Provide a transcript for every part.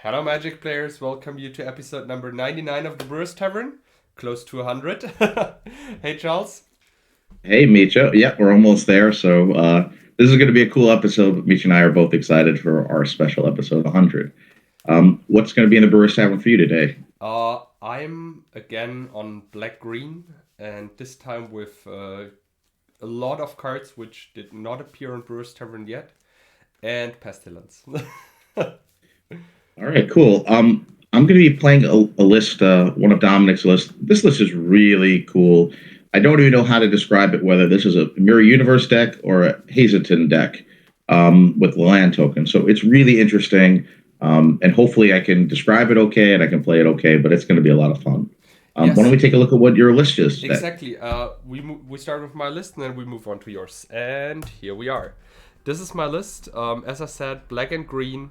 Hello, Magic players. Welcome you to episode number 99 of the Brewers Tavern. Close to 100. Hey, Charles. Hey, Mitja. Yeah, we're almost there. So this is going to be a cool episode. Mitja and I are both excited for our special episode 100. What's going to be in the Brewers Tavern for you today? I'm again on Black Green, and this time with a lot of cards which did not appear on Brewers Tavern yet, and Pestilence. All right, cool. I'm going to be playing a list, one of Dominic's lists. This list is really cool. I don't even know how to describe it, whether this is a Mirror Universe deck or a Hazezon deck with land tokens. So it's really interesting, and hopefully I can describe it okay and I can play it okay, but it's going to be a lot of fun. Why don't we Yes, take a look at what your list is today? exactly. We start with my list and then we move on to yours. And here we are. This is my list. As I said, black and green,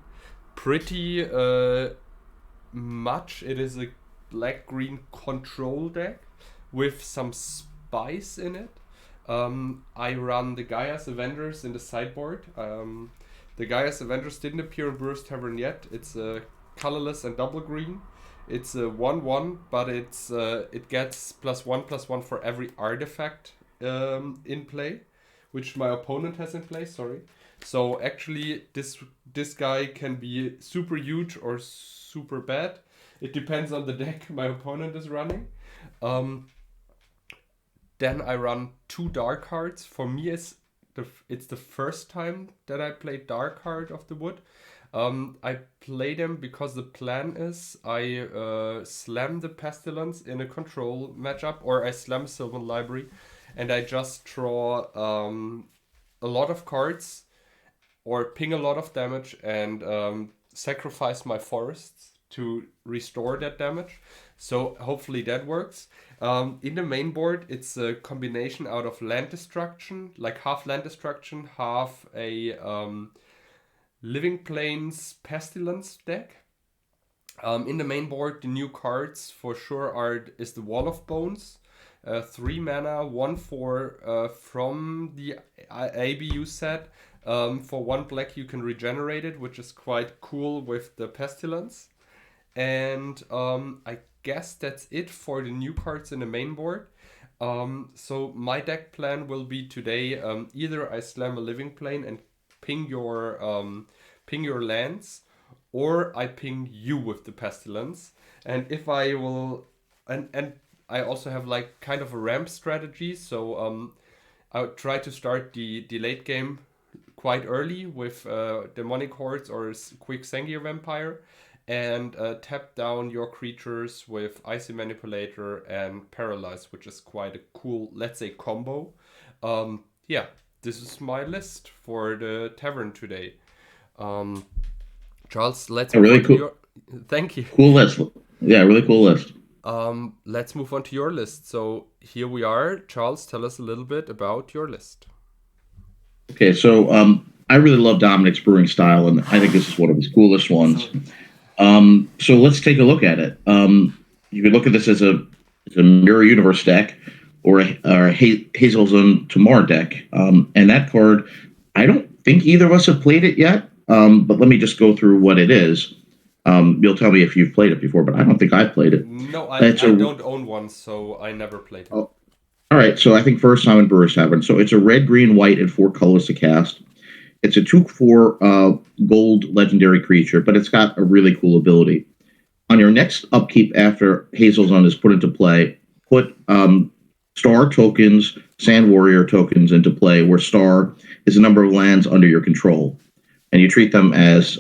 pretty much. It is a black green control deck with some spice in it. I run the Gaia's Avengers in the sideboard. The Gaia's Avengers didn't appear in Brewers Tavern yet. It's a colorless and double green. It's a 1/1, but it gets +1/+1 for every artifact in play, which my opponent has in play. Sorry. So actually, this guy can be super huge or super bad. It depends on the deck my opponent is running. Um, then I run two dark cards. For me, it's the first time that I played Dark Heart of the Wood. I play them because the plan is I slam the Pestilence in a control matchup, or I slam Sylvan Library, and I just draw a lot of cards or ping a lot of damage and sacrifice my forests to restore that damage. So hopefully that works. In the main board, it's a combination out of land destruction, like half land destruction, half a Living Plains Pestilence deck. In the main board, the new cards for sure is the Wall of Bones, 3 mana, 1/4 from the ABU set. For 1 black, you can regenerate it, which is quite cool with the Pestilence. And I guess that's it for the new cards in the main board. So my deck plan will be today either I slam a Living Plane and ping your lands, or I ping you with the Pestilence. And if I will, and I also have like kind of a ramp strategy. So I would try to start the late game quite early with Demonic Hordes or Quick Sengir Vampire, and tap down your creatures with Icy Manipulator and Paralyze, which is quite a cool, let's say, combo. Yeah, this is my list for the tavern today. Um, Charles, let's A move really on to cool, your. Thank you. cool list. Yeah, really cool list. Let's move on to your list. So here we are. Charles, tell us a little bit about your list. Okay, so I really love Dominic's brewing style, and I think this is one of his coolest ones. So let's take a look at it. You could look at this as a Mirror Universe deck or a Hazezon Tamar deck. And that card, I don't think either of us have played it yet, but let me just go through what it is. You'll tell me if you've played it before, but I don't think I've played it. No, I It's a don't own one, so I never played it. oh, All right, so I think first time in Brewers Tavern. So it's a red, green, white, and 4 colors to cast. It's a 2/4 gold legendary creature, but it's got a really cool ability. On your next upkeep after Hazezon is put into play, put star tokens, sand warrior tokens into play, where star is the number of lands under your control. And you treat them as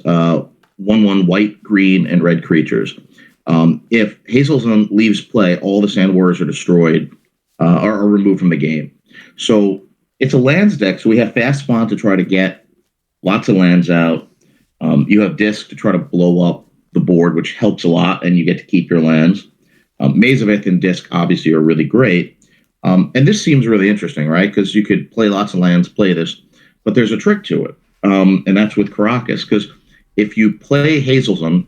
1/1 white, green, and red creatures. If Hazezon leaves play, all the sand warriors are destroyed or are removed from the game. So it's a lands deck, so we have fast spawn to try to get lots of lands out. You have disc to try to blow up the board, which helps a lot, and you get to keep your lands. Maze of Ith and disc obviously are really great. And this seems really interesting, right? Because you could play lots of lands, play this, but there's a trick to it, and that's with Caracas. Because if you play Hazezon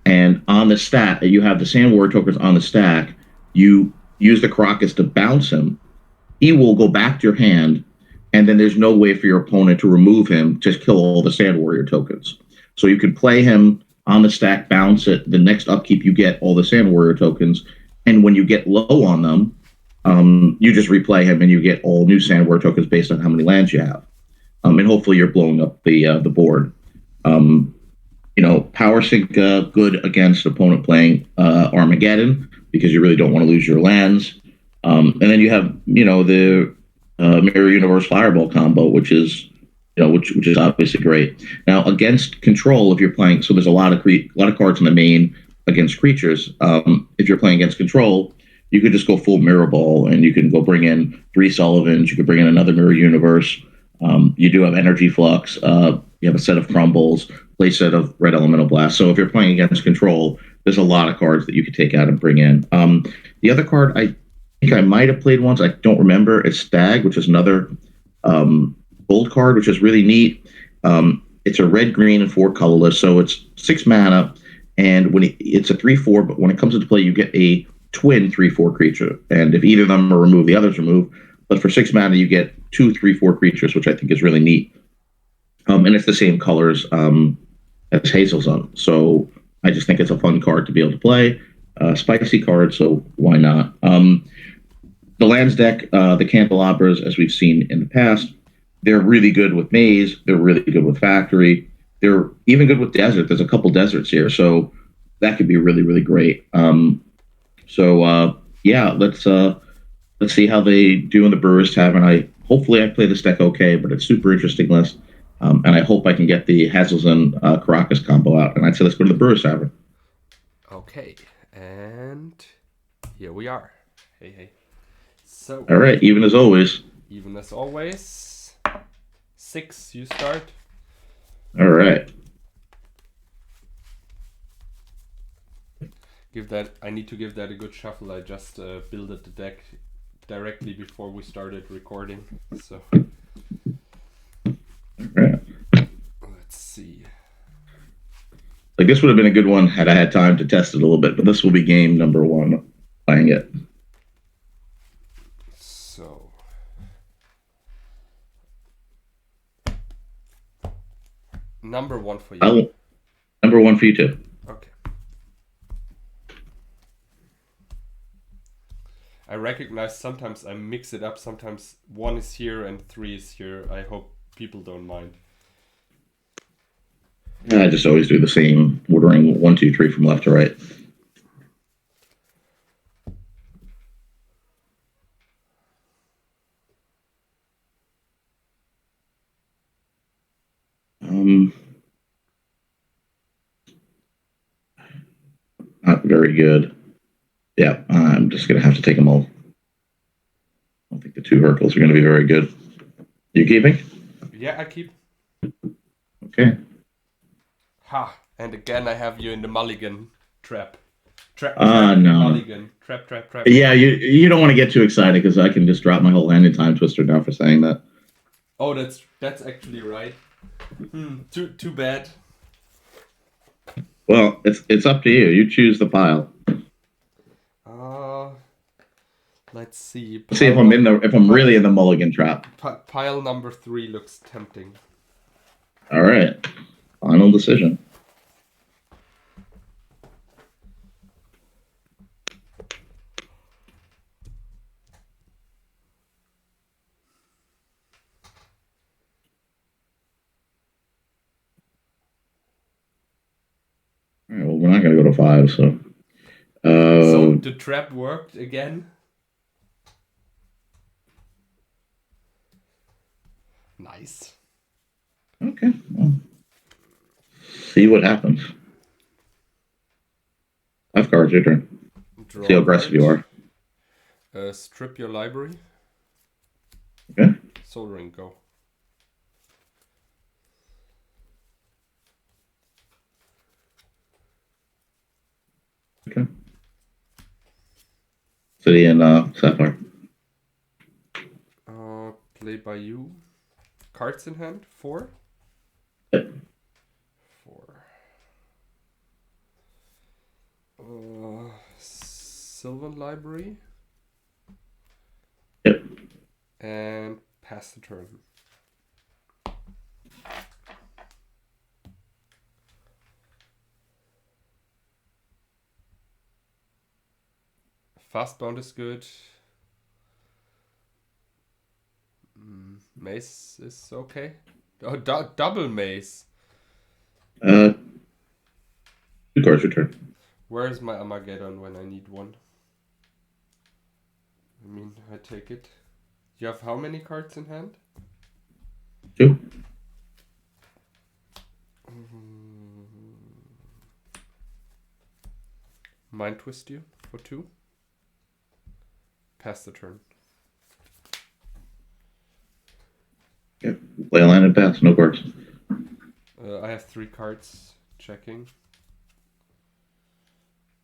and on the stat, you have the Sand Warrior tokens on the stack, you use the Caracas to bounce him, he will go back to your hand, and then there's no way for your opponent to remove him, just kill all the Sand Warrior tokens. So you can play him on the stack, bounce it. The next upkeep, you get all the Sand Warrior tokens, and when you get low on them, you just replay him, and you get all new Sand Warrior tokens based on how many lands you have. And hopefully you're blowing up the board. Power sync good against opponent playing Armageddon because you really don't want to lose your lands. And then you have the Mirror Universe Fireball combo, which is which is obviously great. Now against control, if you're playing, so there's a lot of cards in the main against creatures. If you're playing against control, you could just go full Mirror Ball, and you can go bring in 3 Sullivans. You could bring in another Mirror Universe. You do have Energy Flux. You have a set of Crumbles, play set of Red Elemental Blast. So if you're playing against control, there's a lot of cards that you could take out and bring in. The other card I think I might have played once, I don't remember, is Stag, which is another gold card, which is really neat. It's a red, green, and 4 colorless, so it's 6 mana, and it's a 3/4, but when it comes into play, you get a twin 3/4 creature, and if either of them are removed, the other's removed. But for 6 mana, you get 2 3/4 creatures, which I think is really neat. And it's the same colors as Hazezon. So I just think it's a fun card to be able to play. Spicy card, so why not? The lands deck, the Candelabras, as we've seen in the past, they're really good with Maze. They're really good with Factory. They're even good with Desert. There's a couple deserts here, so that could be really, really great. Let's see how they do in the Brewers Tavern. Hopefully I play this deck okay, but it's super interesting list. And I hope I can get the Hazezon Caracas combo out. And I'd say let's go to the Brewers Tavern. Okay, and here we are. Hey. So. All right, even as always. Even as always. 6, you start. All right. I need to give that a good shuffle. I just builded the deck directly before we started recording. So. Right. Let's see. Like this would have been a good one had I had time to test it a little bit, but this will be game number 1 playing it. So number 1 for you. Number 1 for you too. Okay. I recognize sometimes I mix it up. Sometimes 1 is here and 3 is here. I hope people don't mind. I just always do the same ordering 1, 2, 3 from left to right. Not very good. Yeah, I'm just going to have to take them all. I don't think the 2 Hercules are going to be very good. You keeping? Yeah, I keep. Okay. Ha! And again, I have you in the mulligan trap. No. Mulligan. Trap. Yeah, you don't want to get too excited because I can just drop my whole hand in Time Twister now for saying that. Oh, that's actually right. Too bad. Well, it's up to you. You choose the pile. Let's see. See if I'm really in the mulligan trap. Pile number 3 looks tempting. All right. Final decision. All right, well, we're not going to go to 5, so. So the trap worked again? Nice. Okay. Well, see what happens. 5 cards, your turn. Draw see how aggressive you are. Strip your library. Okay. Soldering, go. Okay. City and Sapphire. Play by you. Cards in hand, 4? Yep. 4. Sylvan Library. Yep. And pass the turn. Fastbound is good. Mace is okay. Oh, double mace. 2 cards return. Where is my Armageddon when I need one? I mean, I take it. You have how many cards in hand? 2. Mind twist you for 2. Pass the turn. Yeah. Play a land and pass. No cards. I have 3 cards. Checking.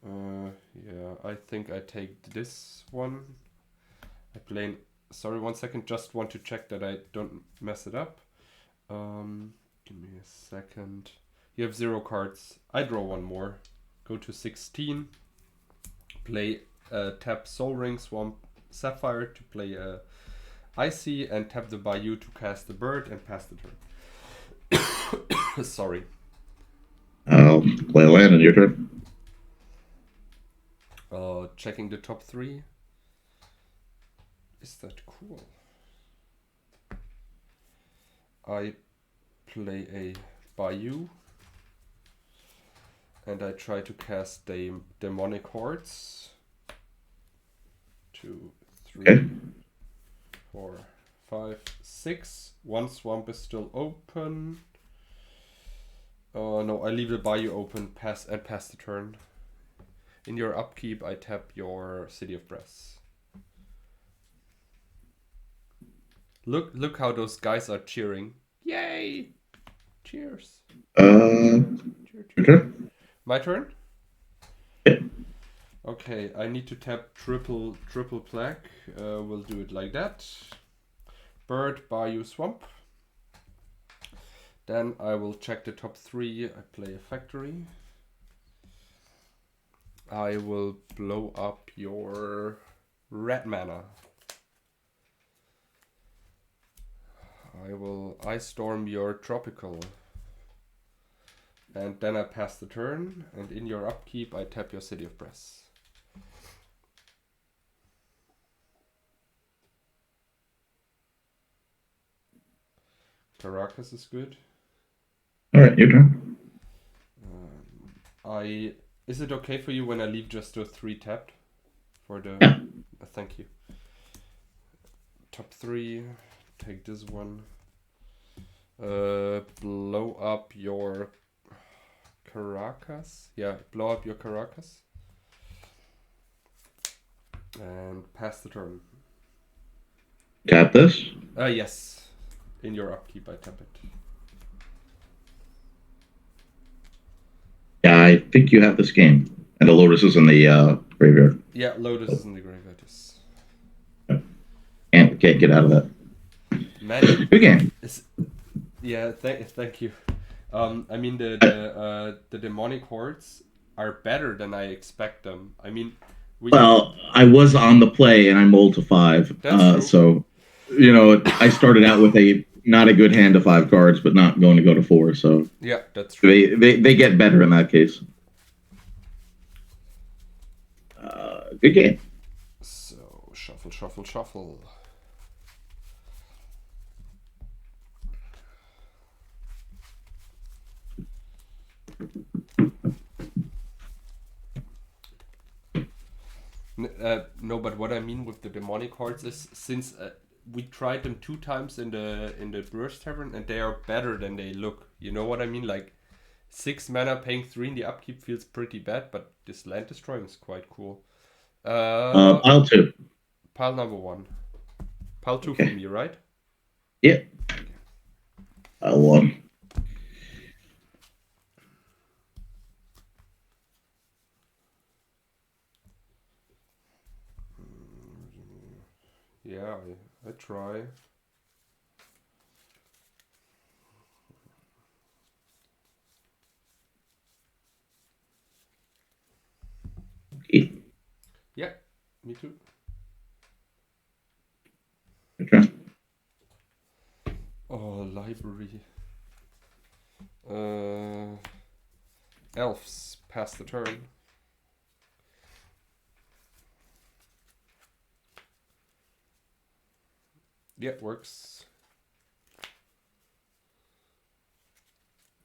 Yeah, I think I take this one. I play. Sorry, 1 second. Just want to check that I don't mess it up. Give me a second. You have 0 cards. I draw 1 more. Go to 16. Play tap Soul Ring, Swamp Sapphire to play Icy, and tap the Bayou to cast the bird and pass the turn. Sorry. I'll play a land on your turn. Checking the top 3. Is that cool? I play a Bayou. And I try to cast the Demonic Hordes. 2, 3, Okay. 4, 5, 6. 1 swamp is still open. No, I leave the Bayou open, pass the turn. In your upkeep, I tap your City of Brass. Look how those guys are cheering. Yay! Cheers. Your turn? My turn? Yeah. Okay, I need to tap triple plague. We'll do it like that. Bird, Bayou, Swamp. Then I will check the top 3. I play a factory. I will blow up your red mana. I will ice storm your tropical. And then I pass the turn, and in your upkeep I tap your City of Brass. Caracas is good. Alright, your turn. Is it okay for you when I leave just the 3 tapped? For the Yeah. Thank you. Top 3, take this one. Blow up your Caracas. Yeah, blow up your Caracas. And pass the turn. Tap this. Yes. In your upkeep, I tap it. Yeah, I think you have this game. And the Lotus is in the graveyard. Yeah, Lotus is in the graveyard. Yes. Can't get out of that. Man, Good game. yeah, thank you. I mean the demonic hordes are better than I expect them. I mean, Well, I was on the play and I mulled to 5. That's true. So, I started out with not a good hand of 5 cards, but not going to go to 4. So yeah, that's true. They get better in that case. Good game. So shuffle. No, but what I mean with the demonic hordes is since we tried them 2 times in the Brewers Tavern and they are better than they look. You know what I mean? Like 6 mana paying 3 in the upkeep feels pretty bad, but this land destroying is quite cool. Pile 2. Pile number 1. Pile 2 Okay. for me, right? Yeah. Pile 1. Yeah, I try. Okay. Yeah, me too. Your turn. Oh, library. Elves pass the turn. Yeah, works.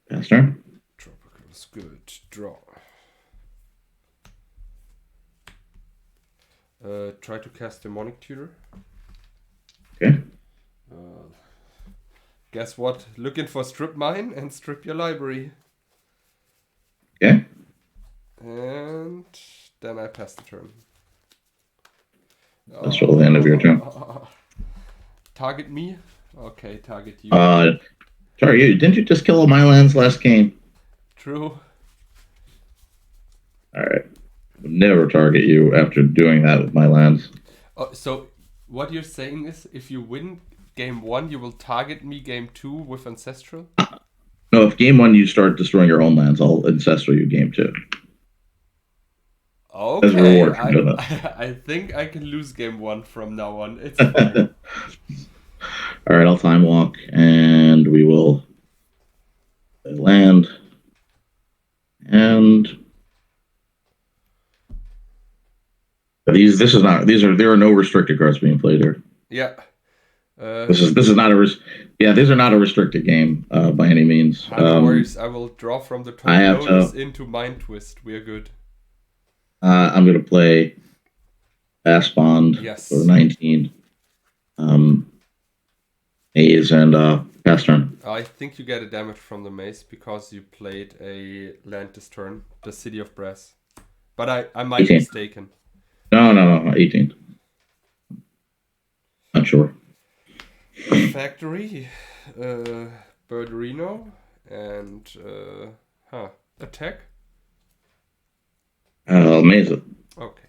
Pass turn. Tropical is good. Draw. Try to cast Demonic Tutor. Okay. Guess what? Looking for strip mine and strip your library. Okay. And then I pass the turn. That's till the end of your turn. Target me? Okay, target you. Sorry, didn't you just kill all my lands last game? True. Alright. Would never target you after doing that with my lands. So what you're saying is if you win game 1, you will target me game 2 with Ancestral? No, if game 1 you start destroying your own lands, I'll Ancestral you game 2. Okay, as a reward for doing that. I think I can lose game 1 from now on. It's fine. Alright, I'll time walk and we will land. And there are no restricted cards being played here. Yeah. This is not these are not a restricted game by any means. No worries, I will draw from the top notice into Mind Twist. We are good. I'm going to play Fast Bond for 19. Maze and pass turn. I think you get a damage from the maze because you played a land this turn, the City of Brass. But I might be mistaken. No, 18. Not sure. Factory, Birderino, and attack. I'll maze it. Okay.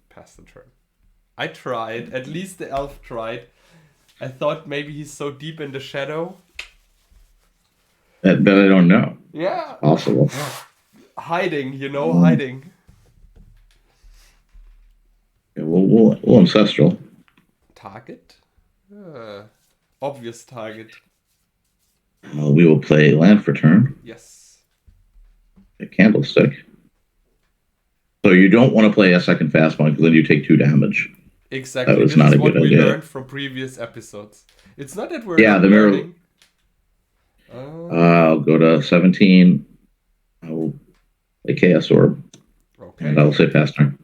Pass the turn. I tried. At least the elf tried. I thought maybe he's so deep in the shadow. That I don't know. Yeah. It's possible. Hiding, hiding. Yeah, we'll Ancestral. Target? Obvious target. We will play land for turn. Yes. A Candlestick. So you don't want to play a second fast one because then you take 2 damage. Exactly. That was not a good idea. This is what we learned from previous episodes. It's not that we're the learning. I'll go to 17. I will play Chaos Orb. Okay. And I'll say pass turn.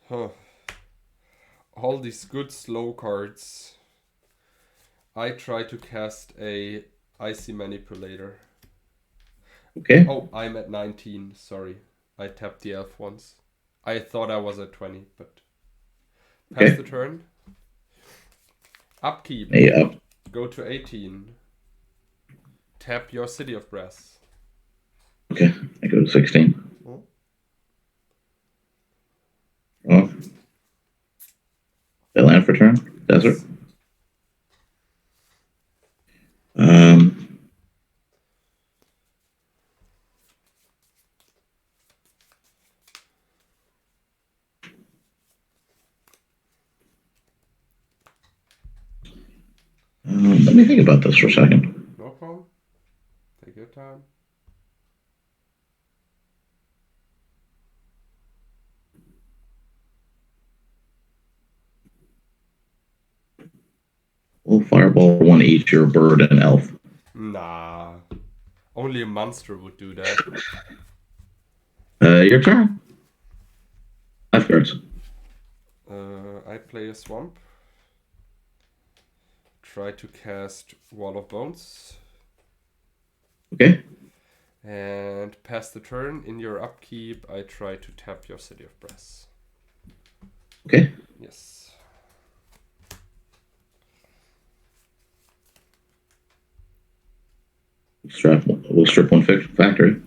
Huh. All these good slow cards. I try to cast a Icy Manipulator. Okay. Oh, I'm at 19. Sorry. I tapped the elf once. I thought I was at 20, but pass the turn. Upkeep. Yeah. Go to 18. Tap your City of Brass. Okay. I go to 16. Oh. The land for turn. Desert. Let me think about this for a second. No problem. Take your time. We'll fireball 1 each, your bird and elf. Nah. Only a monster would do that. Your turn. 5 cards. I play a swamp. Try to cast Wall of Bones. Okay. And pass the turn. In your upkeep, I try to tap your City of Brass. Okay. Yes. We'll strip 1 factory.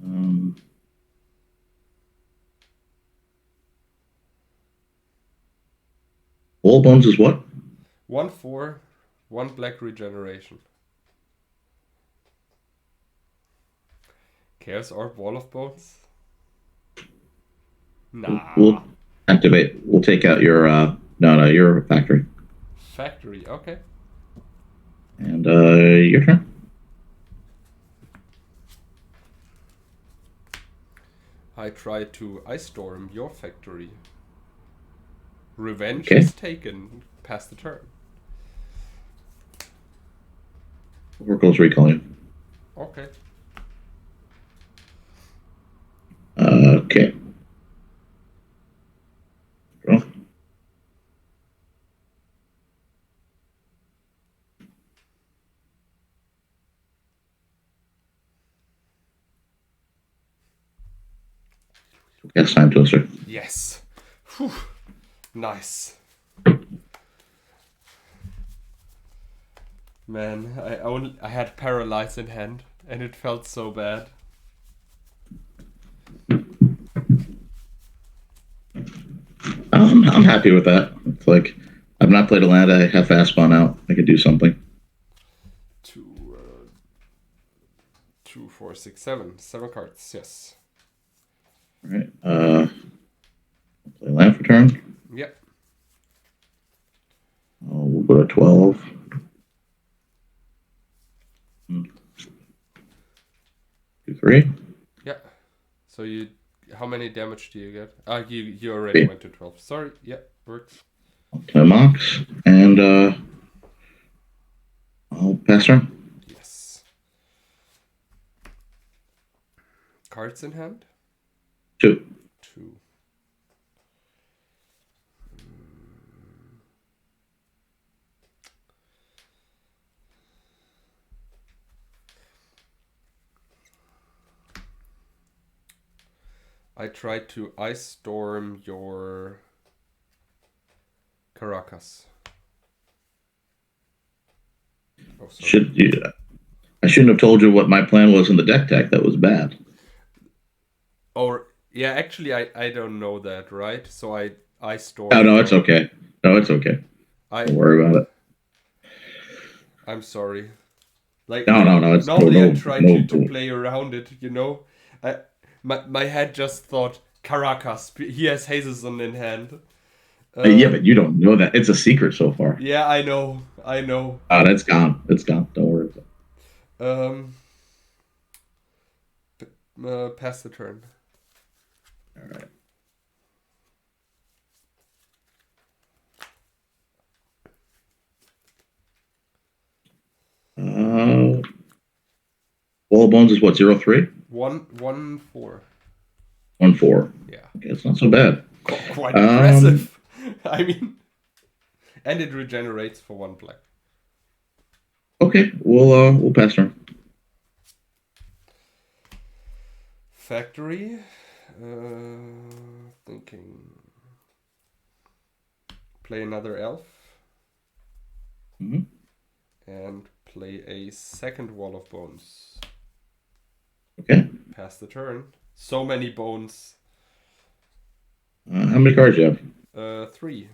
Nah. Wall Bones is what? 1/4, 1 black regeneration. Chaos Orb, Wall of Bones? Nah. We'll activate. We'll take out your your factory. Factory, okay. And your turn. I try to ice storm your factory. Revenge Okay. is taken. Pass the turn. Oracle's recalling. Okay. Okay. Draw. Yes, time toaster. Yes. Whew. Nice. Man, I had paralyze in hand, and it felt so bad. I'm happy with that. It's like I've not played a land I have fast spawn out. I could do something. 2, 4, 6, 7. 7 cards. Yes. All right. Play land for turn. Yep. We'll go to 12. 2, 3. Yeah. So how many damage do you get? You already went to 12. Sorry. Yep. Works. I'll play Mox and I'll pass turn. Yes. Cards in hand? 2. 2. I tried to ice storm your Caracas. Oh, sorry. I shouldn't have told you what my plan was in the deck tech. That was bad. Or yeah, actually I don't know that, right? So I stormed. Oh no, it's okay. No, it's okay. Don't worry about it. I'm sorry. Like no. It's normally no, I try no, to play around it, you know. My head just thought Caracas. He has Hazezon in hand. Yeah, but you don't know that. It's a secret so far. Yeah, I know. Oh, that's gone. It's gone. Don't worry about it. Pass the turn. All right. Wall of Bones is what, 0-3? 1, 4. 1-4. Yeah. Okay, it's not so bad. Quite impressive. I mean, and it regenerates for 1 black. Okay, we'll pass turn. Factory. Thinking. Play another elf. Mm-hmm. And play a second Wall of Bones. Okay. Pass the turn. So many bones. How many cards do you have? 3.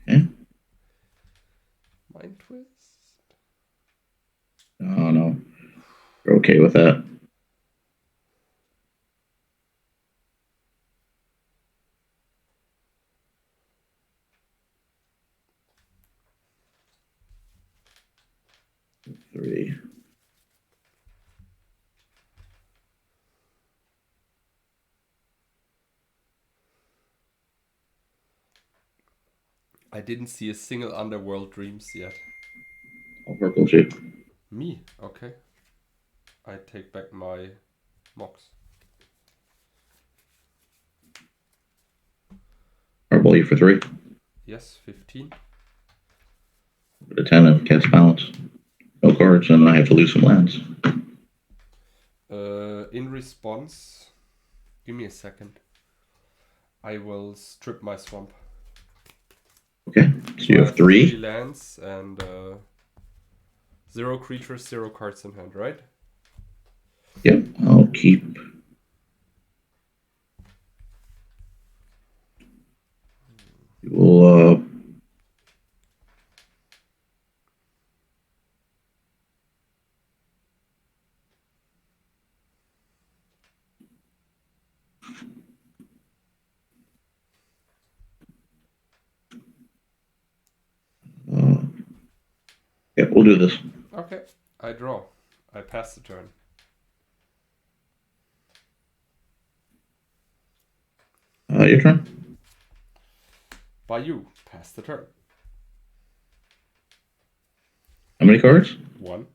Okay. Mind Twist. Oh no. You're okay with that. Three. I didn't see a single Underworld Dreams yet. I'll purple you. Me? Okay. I take back my Mox. Purple you for 3. Yes, 15. Go to 10 and cast balance. No cards, and I have to lose some lands. In response, give me a second. I will strip my swamp. Okay, so you have 3. 3 lands and 0 creatures, 0 cards in hand, right? Yep, I'll keep. We'll yeah, we'll do this. Okay, I draw. I pass the turn. Your turn. By you. Pass the turn. How many cards? 1.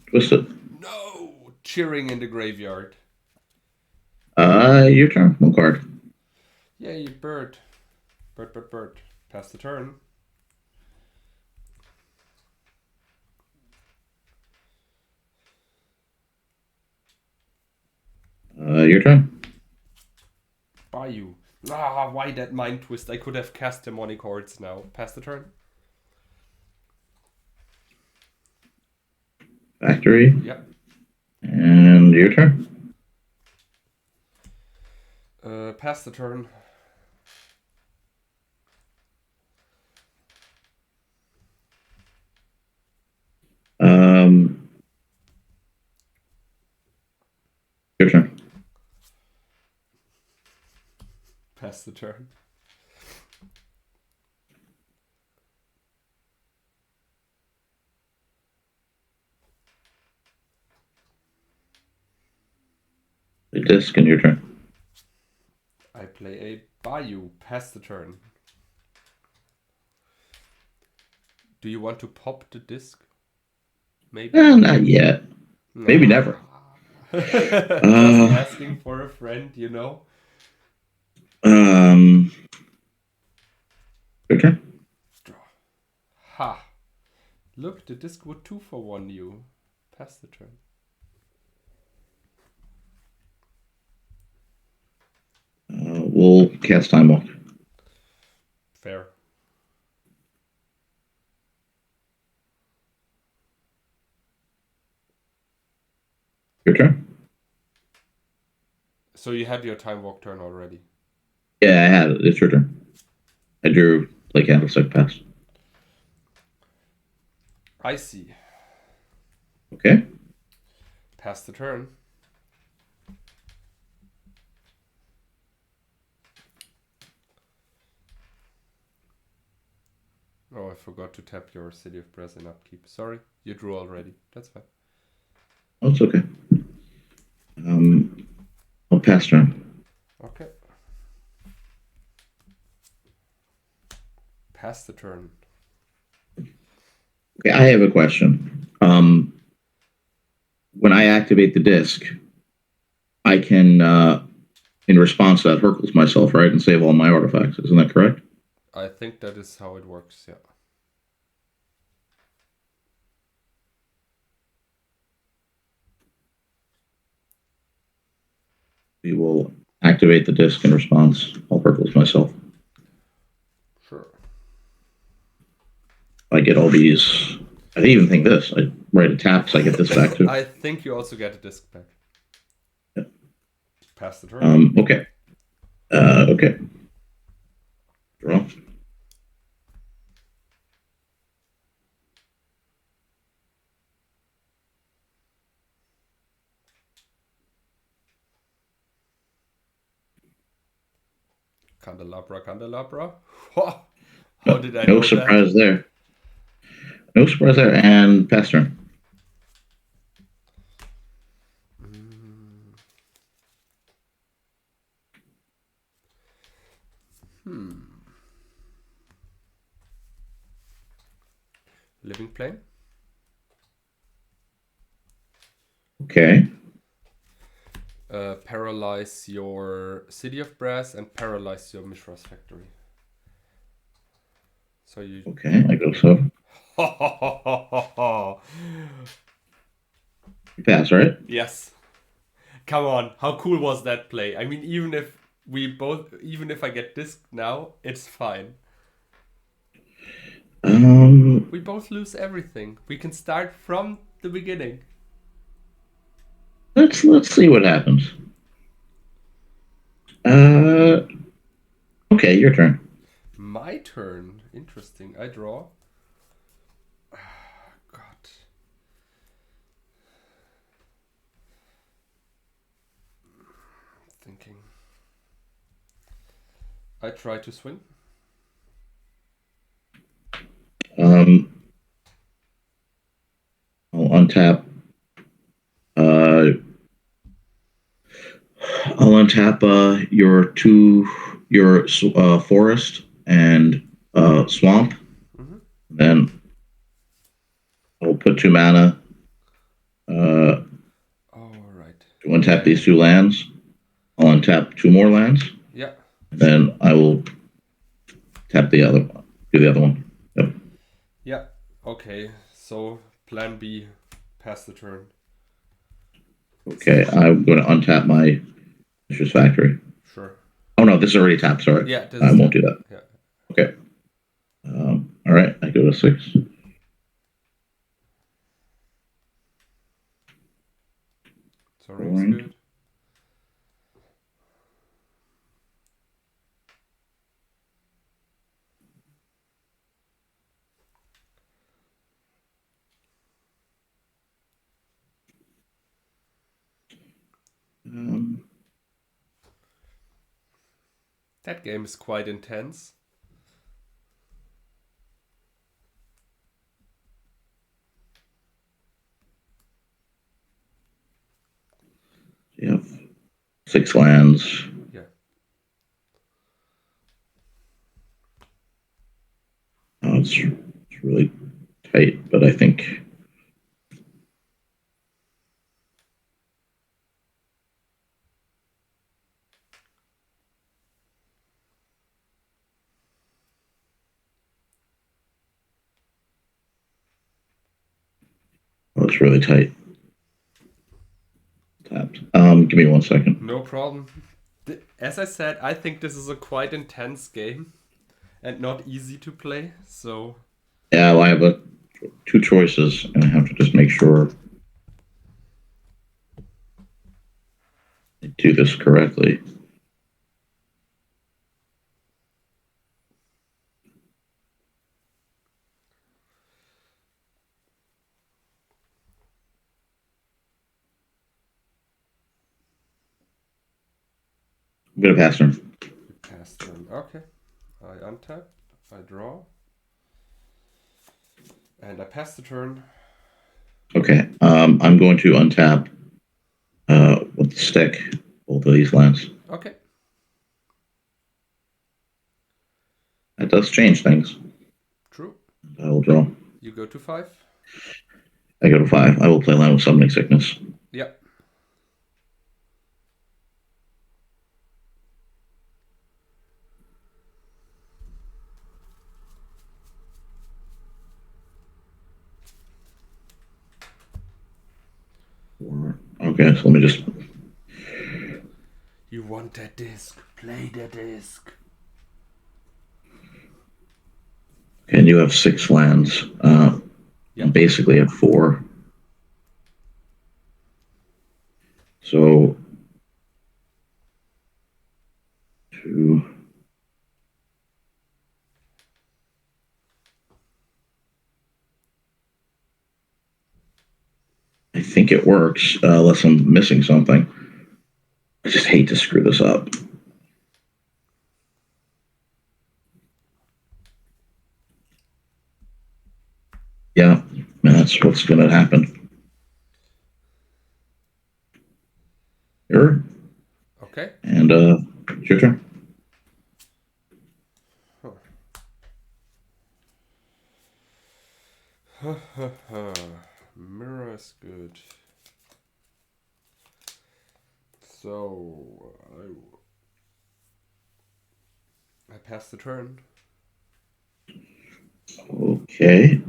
Twisted. No! Cheering in the graveyard. Your turn. 1 card. Yay, bird. Bird. Pass the turn. Your turn. By you. Ah, why that mind twist? I could have cast demonic hordes now. Pass the turn. Factory. Yep. And your turn. Pass the turn. Your turn. Pass the turn. The disc and your turn. I play a Bayou. Pass the turn. Do you want to pop the disc? Maybe. Not yet. Maybe never. Just asking for a friend, you know. Your turn. Ha! Look, the disc would 2 for 1 you. Pass the turn. We'll cast Time Walk. Fair. Your turn. So you had your time walk turn already. Yeah, I had it. It's your turn. I drew like Candlestick Pass. I see. Okay. Pass the turn. Oh, I forgot to tap your City of Brass in upkeep. Sorry, you drew already. That's fine. Oh, it's okay. I'll pass turn. Okay. Pass the turn. Okay, I have a question. When I activate the disc, I can, in response to that, Hercules myself, right, and save all my artifacts. Isn't that correct? I think that is how it works, yeah. We will activate the disc in response. I'll Hercules myself. Sure. I get all these. I even think this. I write a tap, so I get this back too. I think you also get a disc back. Yeah. Pass the turn. Okay. Okay. Draw. Candelabra. How did I No know surprise that? there. No surprise there. And pass turn. Living Plane. Okay. Paralyze your City of Brass and paralyze your Mishra's Factory. So you. Okay, I go so. You pass, right? Yes. Come on, how cool was that play? I mean, even if I get disc now, it's fine. We both lose everything. We can start from the beginning. Let's see what happens. Okay, your turn. My turn. Interesting. I draw. God. Thinking. I try to swing. I'll untap. I'll I'll untap your forest and swamp. Mm-hmm. Then I'll put 2 mana All right. to untap these 2 lands. I'll untap 2 more lands. Yeah. Then I will tap the other one. Do the other one. Yep. Yeah. Okay. So plan B, pass the turn. Okay, I'm going to untap my Vicious Factory. Sure. Oh no, this is already tapped. Sorry. Yeah. I won't do that. Yeah. Okay. All right, I go to 6. So ring's good. That game is quite intense. Yep. 6 lands. Yeah. Oh, it's really tight, but I think it's really tight. Tapped. Give me 1 second. No problem. As I said, I think this is a quite intense game and not easy to play. So Yeah, well, I have 2 choices, and I have to just make sure I do this correctly. I'm gonna pass turn. you pass turn. Okay. I untap. I draw. And I pass the turn. Okay. I'm going to untap with the stick both of these lands. Okay. That does change things. True. I will draw. You go to 5. I go to 5. I will play land with Summoning Sickness. Yeah. Okay, so let me just. You want that disc? Play the disc. Okay, and you have 6 lands. Yep. Basically have 4. So 2. I think it works, unless I'm missing something. I just hate to screw this up. Yeah, that's what's going to happen. Here. Okay. And it's your turn. Mirror is good. So I pass the turn. Okay.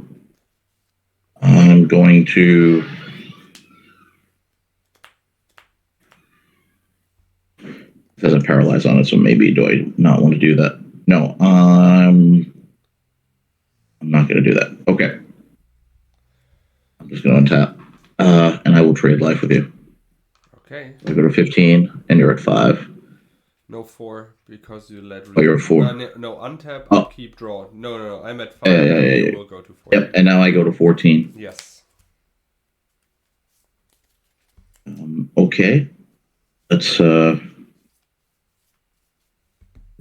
I'm going to. It doesn't paralyze on it, so maybe do I not want to do that? No. I'm not going to do that. Okay. I'm just going to untap, and I will trade life with you. Okay. I go to 15, and you're at 5. No 4 because you let. Oh, you're at 4. No, untap. Oh. Upkeep. Draw. No. I'm at 5. Yeah. You will go to 4. Yep. And now I go to 14. Yes. Okay. Let's. We're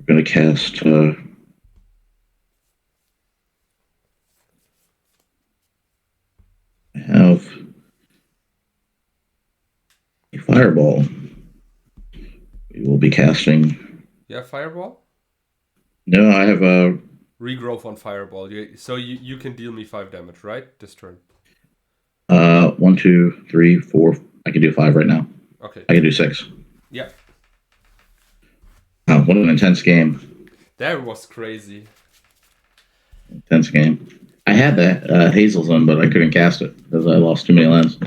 going to cast. I have a fireball. We will be casting. Yeah, Fireball? No, I have a Regrowth on Fireball. So you can deal me 5 damage, right? This turn. 1, 2, 3, 4. I can do 5 right now. Okay. I can do 6. Yeah. Wow, what an intense game. That was crazy. Intense game. I had that Hazezon, but I couldn't cast it because I lost too many lands.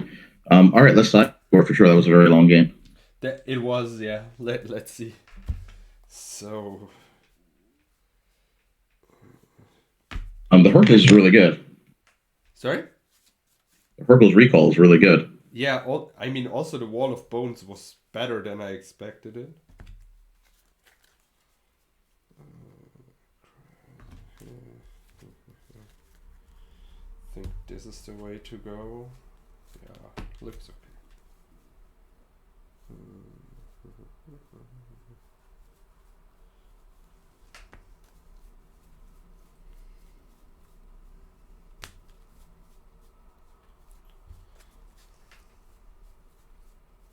All right, let's start for sure. That was a very long game. It was, yeah. Let's see. So... The Hurkle is really good. Sorry? The Hurkle's recall is really good. Yeah, also the Wall of Bones was better than I expected it. I think this is the way to go. Yeah, looks okay.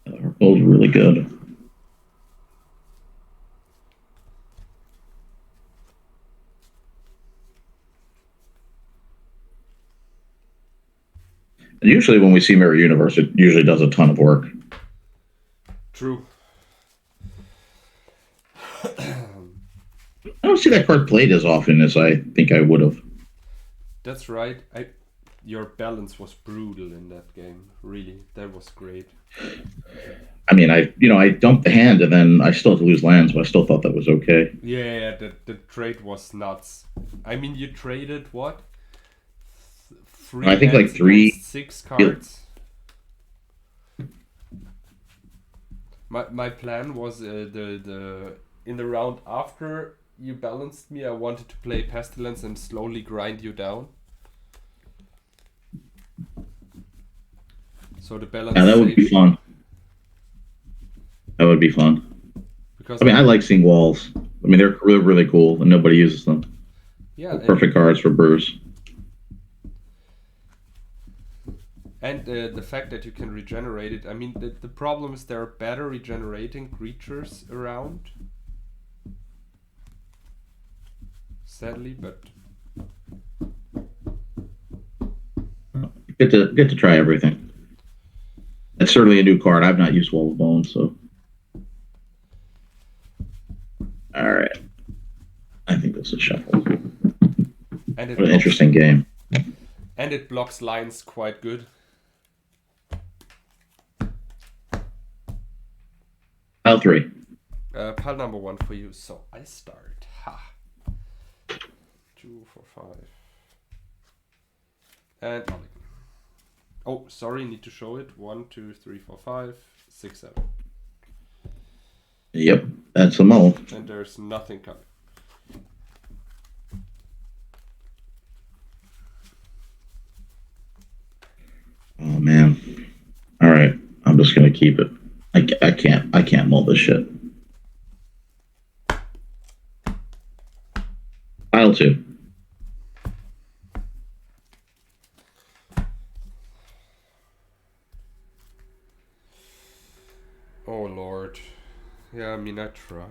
The Hurkle's really good. And usually when we see Mirror Universe, it usually does a ton of work. True. I don't see that card played as often as I think I would have. That's right. Your balance was brutal in that game. Really, that was great. I mean, I dumped the hand and then I still had to lose lands, but I still thought that was okay. Yeah, the trade was nuts. I mean, you traded what? 3 I think like hands 3 against 6 cards. My plan was the in the round after you balanced me, I wanted to play Pestilence and slowly grind you down. So the balance. Yeah, that would be fun. That would be fun. Because I mean, I like seeing walls. I mean, they're really, really cool, and nobody uses them. Yeah, Perfect cards for Brewers. And the fact that you can regenerate it. I mean, the problem is there are better regenerating creatures around. Sadly, but Get to try everything. It's certainly a new card. I've not used Wall of Bones, so. All right. I think this is shuffle. and What an interesting game. And it blocks lines quite good. Pile 3. Pile number 1 for you. So I start. Ha. 2, 4, 5. And oh, sorry, need to show it. 1, 2, 3, 4, 5, 6, 7. Yep, that's the mole. And there's nothing coming. Oh man. All right, I'm just gonna keep it. I can't mull this shit. Pile 2. Oh lord. Yeah, I mean, I try.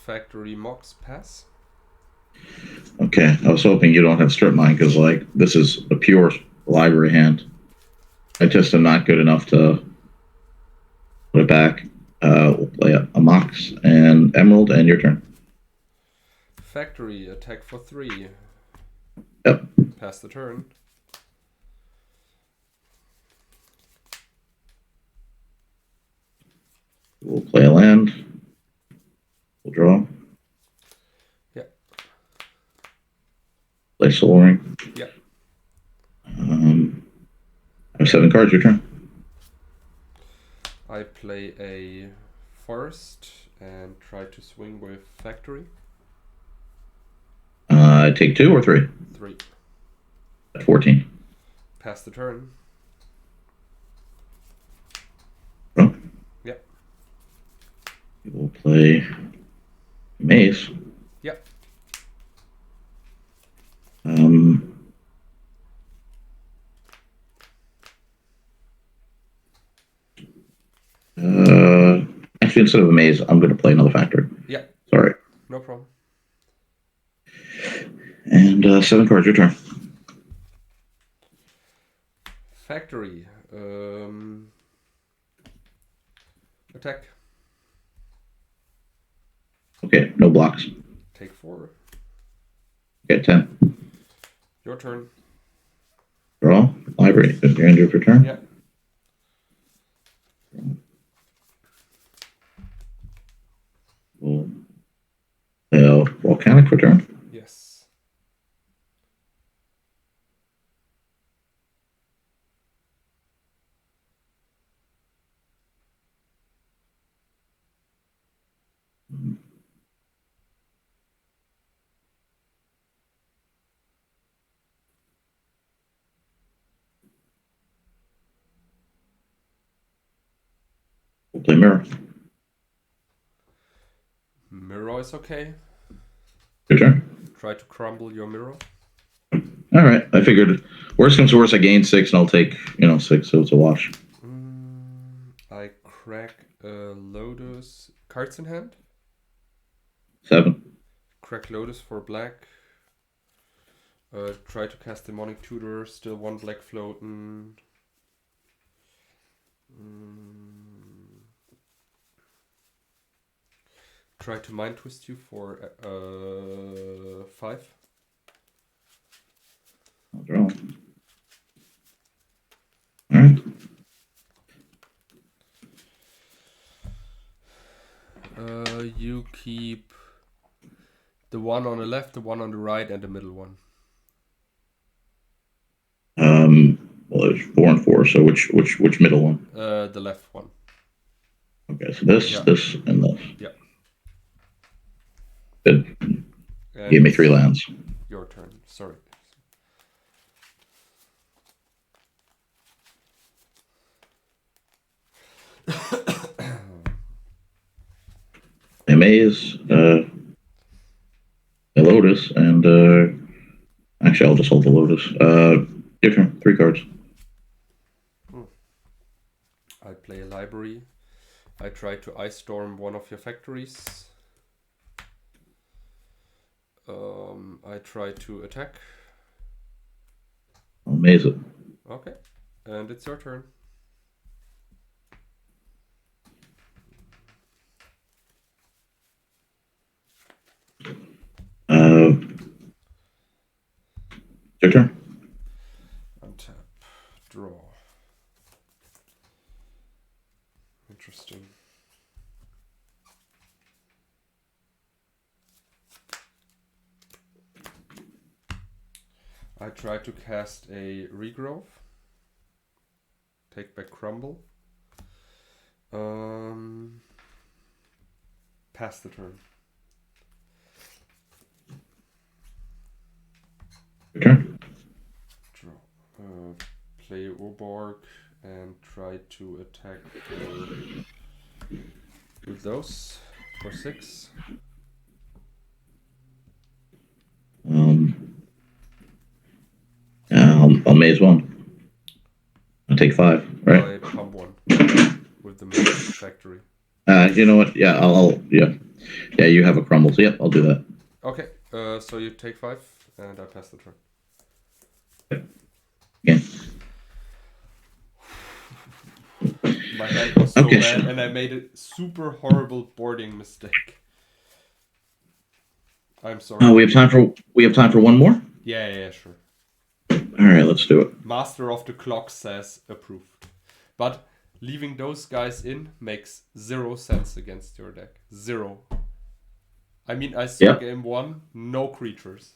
Factory Mox pass. Okay, I was hoping you don't have strip mine because like this is a pure library hand. I just am not good enough to put it back. We'll play a Mox and Emerald, and your turn. Factory attack for 3. Yep. Pass the turn. We'll play a land. We'll draw. Yep. Play Soul Ring. Yep. I have 7 cards. Your turn. I play a forest and try to swing with factory. Take 2 or 3. 3. At 14. Pass the turn. Draw. Yep. We'll play Maze. Yep. Actually, instead of a maze, I'm going to play another factory. Yeah. Sorry. No problem. And 7 cards, your turn. Factory. Attack. Okay, no blocks. Take 4. Okay, 10. Your turn. Draw. Library. You're end your turn. Yeah. Volcanic for turn. Yes. We'll play mirror. Mirror is okay. Your turn. Try to crumble your mirror. All right. I figured worst comes to worst, I gain 6 and I'll take 6, so it's a wash. I crack Lotus. Cards in hand. 7. Crack Lotus for black. Try to cast Demonic Tutor. Still 1 black floating. Try to Mind Twist you for 5. I'll draw. All right. You keep the one on the left, the one on the right, and the middle one. Well, there's 4 and 4. So which middle one? The left one. Okay, so this, this, and this. Yeah. Good. And Gave me 3 lands. Your turn. Sorry. A maze, a Lotus, and actually, I'll just hold the Lotus. Your turn. 3 cards. I play a library. I try to ice storm one of your factories. I try to attack. I'll maze it. Okay, and it's your turn. Your turn. Untap. Draw. Interesting. I try to cast a regrowth. Take back crumble. Pass the turn. Your turn. Draw. Play Oborg and try to attack with those for 6. I'll maze 1. I'll take 5, right? I pump 1 with the maze factory. You know what? Yeah, yeah. You have a crumble, so yep, I'll do that. Okay, so you take 5 and I pass the turn. Yeah. My hand was so bad and I made a super horrible boarding mistake. I'm sorry. Oh, we have time for one more? Yeah, sure. All right, let's do it. Master of the Clock says approved. But leaving those guys in makes 0 sense against your deck. 0. I mean, I saw game 1, no creatures.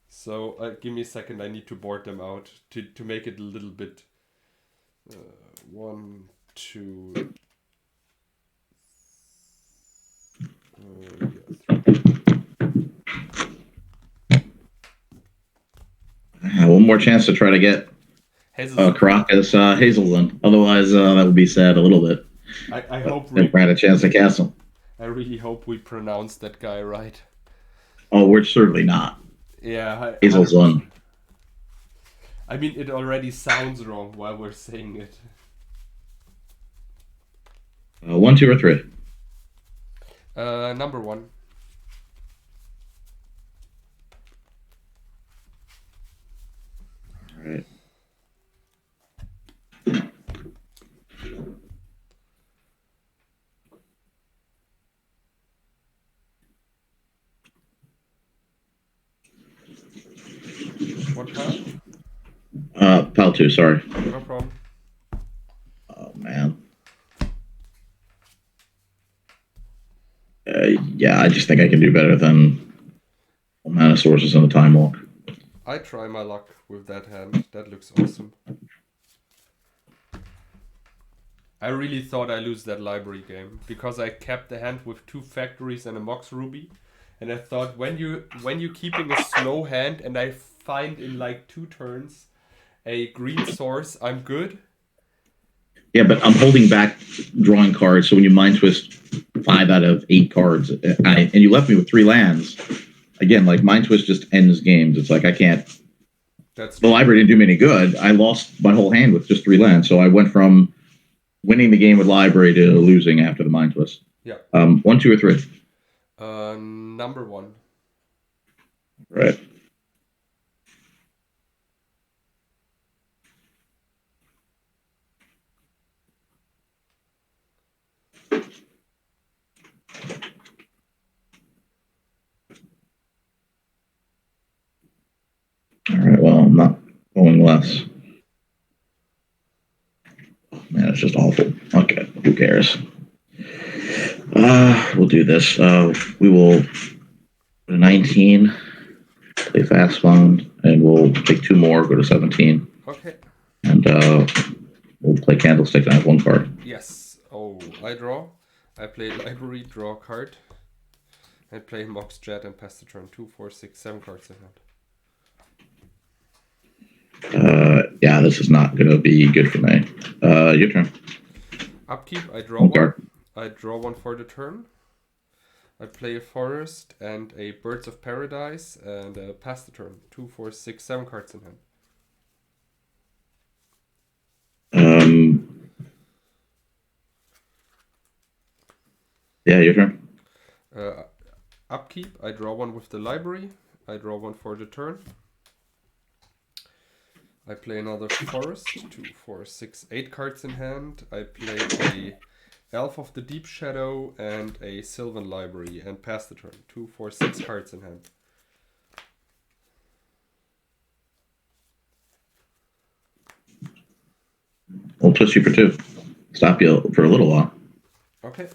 So give me a second, I need to board them out to make it a little bit. 1, 2, 3. One more chance to try to get Caracas Hazezon. Otherwise, that would be sad a little bit. I hope we had a chance to cast him. I really hope we pronounced that guy right. Oh, we're certainly not. Yeah, Hazezon. I mean, it already sounds wrong while we're saying it. 1, 2, or 3? Number 1. All right. What pile? Pile 2, sorry. No problem. Oh, man. Yeah, I just think I can do better than Mana Sources and the Time Walk. I try my luck with that hand. That looks awesome. I really thought I lose that library game because I kept the hand with 2 factories and a Mox Ruby, and I thought when you keeping a slow hand and I find in like 2 turns a green source, I'm good. Yeah, but I'm holding back drawing cards, so when you Mind Twist 5 out of 8 cards, and you left me with 3 lands, again, like Mind Twist just ends games. It's like I can't. That's the library didn't do me any good. I lost my whole hand with just 3 lands, so I went from winning the game with library to losing after the Mind Twist. Yeah. 1, 2, or 3? Number 1. Right. All right, well, I'm not going less. Oh, man, it's just awful. Okay, who cares? We'll do this. We will go to 19, play Fast Fund, and we'll take 2 more, go to 17. Okay. And we'll play Candlestick, and I have 1 card. Yes. Oh, I draw. I play library, draw a card. I play Mox Jet and pass the turn. 2, 4, 6, 7 cards in hand. Yeah, this is not going to be good for me. Your turn. Upkeep, I draw 1 one. card. I draw 1 for the turn. I play a forest and a Birds of Paradise and pass the turn. 2, 4, 6, 7 cards in hand. Yeah, your turn. Upkeep, I draw 1 with the library. I draw 1 for the turn. I play another forest. 2, 4, 6, 8 cards in hand. I play a Elf of the Deep Shadow and a Sylvan Library and pass the turn. 2, 4, 6 cards in hand. We'll twist you for 2. Stop you for a little while. Okay.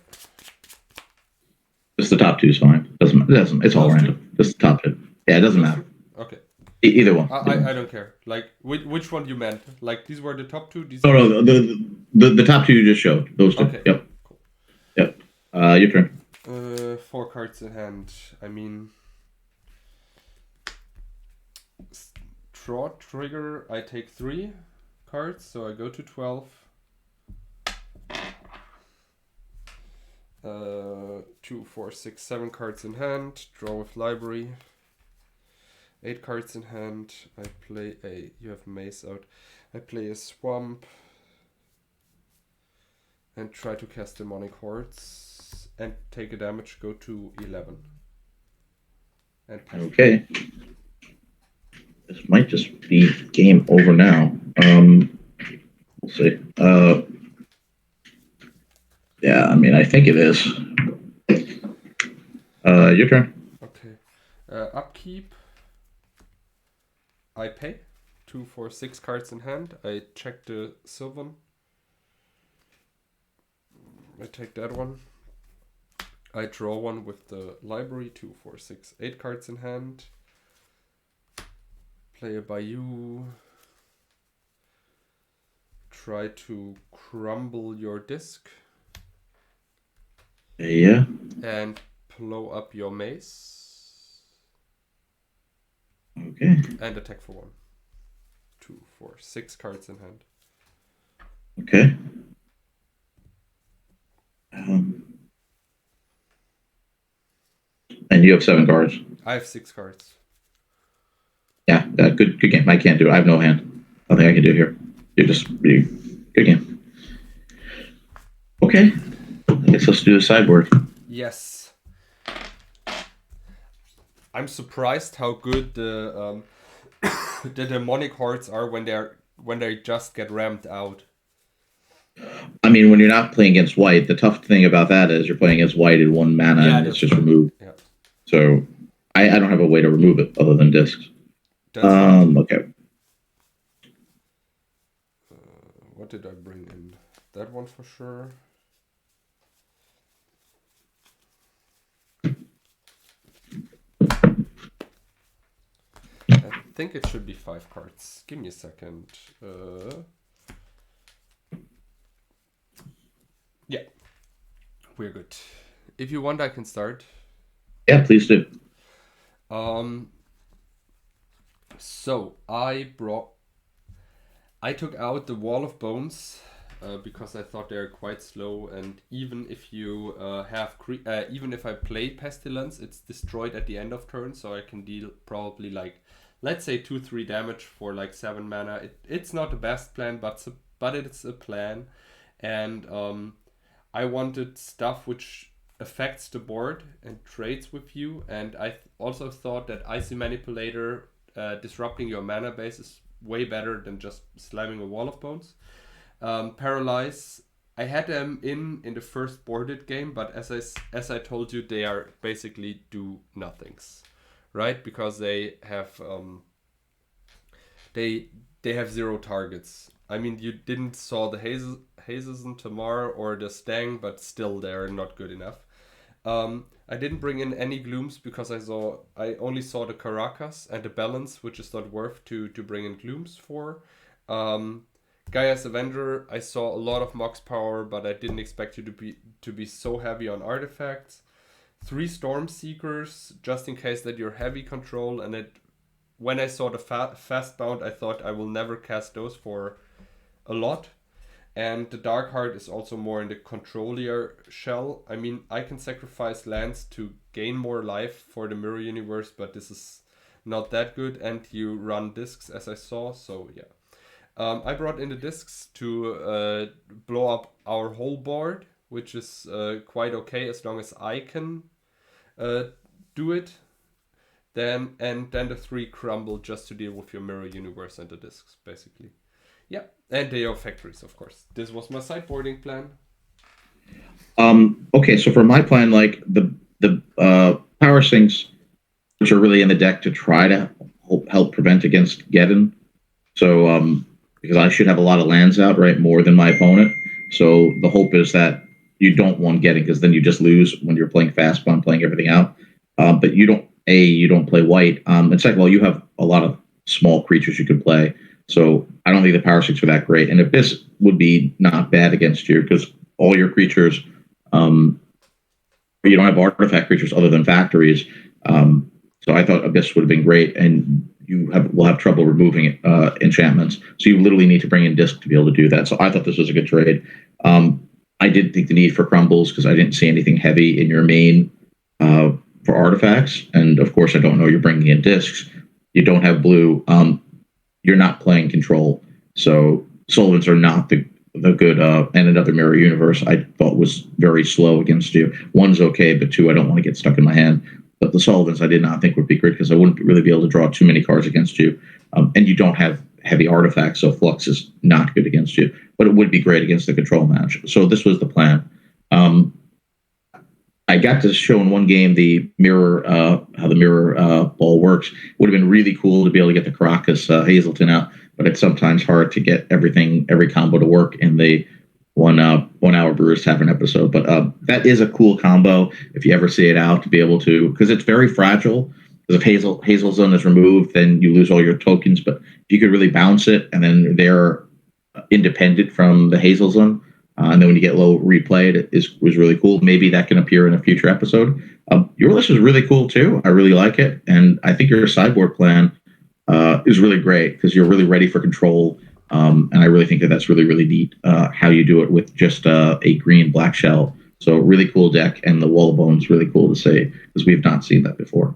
Just the top 2 is fine. Doesn't. It's all random. Just the top 2. Yeah, it doesn't matter. Okay. Either one. I don't care. Like which one you meant? Like these were the top 2. These No, the top 2 you just showed. Those 2. Okay. Yep. Cool. Yep. Your turn. 4 cards in hand. I mean, draw trigger. I take 3 cards, so I go to 12. 2, 4, 6, 7 cards in hand. Draw with library. 8 cards in hand. I play a. You have mace out. I play a swamp. And try to cast demonic hordes. And take a damage. Go to 11. And pass. Okay. This might just be game over now. We'll see. Yeah, I mean, I think it is. Your turn. Okay. Upkeep. I pay. 2, 4, 6 cards in hand. I check the Sylvan. I take that one. I draw 1 with the library. 2, 4, 6, 8 cards in hand. Play a Bayou. Try to crumble your disc. Yeah. And blow up your mace. Okay. And attack for 1. 2, 4, 6 cards in hand. Okay. And you have 7 cards. I have 6 cards. Yeah, good game. I can't do it. I have no hand. Nothing I can do here. Good game. Okay. guess let's do a sideboard. Yes. I'm surprised how good the the demonic hordes are when they just get ramped out. I mean, when you're not playing against white, the tough thing about that is you're playing against white in 1 mana and it's just removed. Yeah. So I don't have a way to remove it other than discs. Okay. What did I bring in? That one for sure. I think it should be 5 cards. Give me a second. Yeah, we're good. If you want, I can start. Yeah, please do. So I took out the Wall of Bones because I thought they're quite slow, and even if you even if I play Pestilence, it's destroyed at the end of turn, so I can deal probably like, let's say 2-3 damage for like 7 mana. It's not the best plan, but it's a plan, and I wanted stuff which affects the board and trades with you, and I also thought that Icy Manipulator disrupting your mana base is way better than just slamming a Wall of Bones. Paralyze, I had them in the first boarded game, but as I told you, they are basically do nothings, right? Because they have they have 0 targets. I mean, you didn't saw the Hazezon tomorrow or the Stang, but still they're not good enough. I didn't bring in any Glooms because I only saw the Caracas and the Balance, which is not worth to bring in Glooms for. Gaia's Avenger, I saw a lot of Mox power, but I didn't expect you to be so heavy on artifacts. 3 Storm Seekers, just in case that you're heavy control, and when I saw the fast bound, I thought I will never cast those for a lot. And the Dark Heart is also more in the controller shell. I mean, I can sacrifice lands to gain more life for the Mirror Universe, but this is not that good. And you run discs, as I saw, so yeah. I brought in the discs to blow up our whole board, which is quite okay as long as I can do it. Then the 3 crumble just to deal with your Mirror Universe and the discs, basically. Yeah, and the factories, of course. This was my sideboarding plan. Okay, so for my plan, like the power sinks, which are really in the deck to try to help prevent against Geddon. So because I should have a lot of lands out, right, more than my opponent. So the hope is that you don't want Geddon, because then you just lose when you're playing fast bond, playing everything out. But you don't play white. And second of all, you have a lot of small creatures you could play. So I don't think the power sinks are that great. And Abyss would be not bad against you, because all your creatures, you don't have artifact creatures other than factories. So I thought Abyss would have been great, and will have trouble removing enchantments. So you literally need to bring in disc to be able to do that. So I thought this was a good trade. I did think the need for crumbles, because I didn't see anything heavy in your main for artifacts. And of course, I don't know you're bringing in discs. You don't have blue. You're not playing control. So Solvents are not the good, and another Mirror Universe I thought was very slow against you. 1's okay, but 2, I don't want to get stuck in my hand. But the Solvents I did not think would be good, because I wouldn't really be able to draw too many cards against you. And you don't have heavy artifacts, so Flux is not good against you. But it would be great against the control match. So this was the plan. I got to show in one game the mirror, how the mirror ball works. It would have been really cool to be able to get the Caracas Hazelton out, but it's sometimes hard to get every combo to work in the 1 hour Brewers Tavern episode. But that is a cool combo if you ever see it out, to be able to, because it's very fragile. Because if Hazezon is removed, then you lose all your tokens. But if you could really bounce it, and then they're independent from the Hazezon, and then when you get low replayed, was really cool. Maybe that can appear in a future episode. Your list is really cool too. I really like it, and I think your sideboard plan is really great, because you're really ready for control. And I really think that's really, really neat how you do it with just a green black shell. So really cool deck, and the Wall of Bones really cool to see, because we've not seen that before.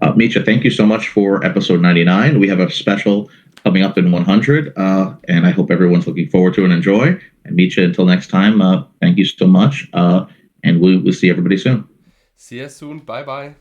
Mitja, thank you so much for episode 99. We have a special coming up in 100, and I hope everyone's looking forward to and enjoy. And Mitja, until next time, thank you so much. And we'll see everybody soon. See you soon. Bye bye.